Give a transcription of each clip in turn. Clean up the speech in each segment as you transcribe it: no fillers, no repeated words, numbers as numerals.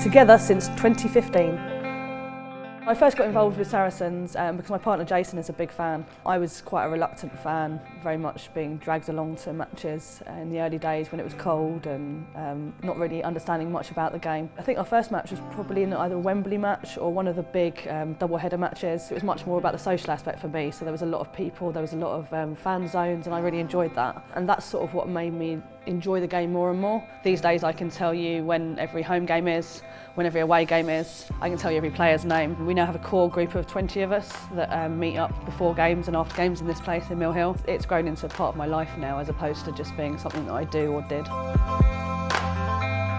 Together since 2015. I first got involved with Saracens because my partner Jason is a big fan. I was quite a reluctant fan, very much being dragged along to matches in the early days when it was cold and not really understanding much about the game. I think our first match was probably in either a Wembley match or one of the big double-header matches. It was much more about the social aspect for me, so there was a lot of people, there was a lot of fan zones, and I really enjoyed that. And that's sort of what made me enjoy the game more and more. These days I can tell you when every home game is, when every away game is. I can tell you every player's name. We now have a core group of 20 of us that meet up before games and after games in this place in Mill Hill. It's grown into part of my life now as opposed to just being something that I do or did.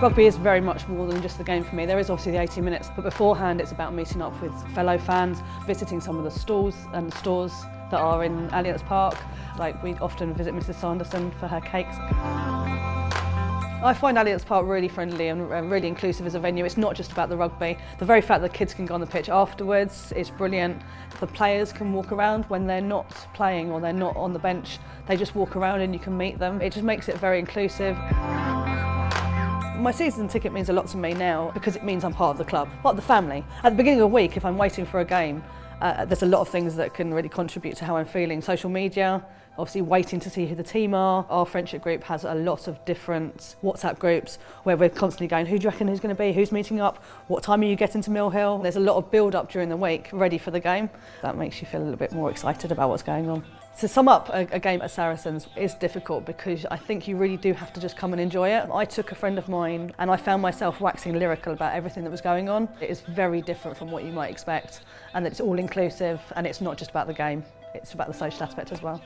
Rugby is very much more than just the game for me. There is obviously the 80 minutes, but beforehand it's about meeting up with fellow fans, visiting some of the stalls and stores that are in Allianz Park. Like we often visit Mrs Sanderson for her cakes. I find Allianz Park really friendly and really inclusive as a venue. It's not just about the rugby. The very fact that kids can go on the pitch afterwards is brilliant. The players can walk around when they're not playing or they're not on the bench. They just walk around and you can meet them. It just makes it very inclusive. My season ticket means a lot to me now because it means I'm part of the club, part of the family. At the beginning of the week, if I'm waiting for a game, there's a lot of things that can really contribute to how I'm feeling. Social media, obviously waiting to see who the team are. Our friendship group has a lot of different WhatsApp groups where we're constantly going, who do you reckon who's going to be, who's meeting up, what time are you getting to Mill Hill? There's a lot of build up during the week, ready for the game. That makes you feel a little bit more excited about what's going on. To sum up a game at Saracens is difficult because I think you really do have to just come and enjoy it. I took a friend of mine and I found myself waxing lyrical about everything that was going on. It is very different from what you might expect, and it's all inclusive and it's not just about the game, it's about the social aspect as well.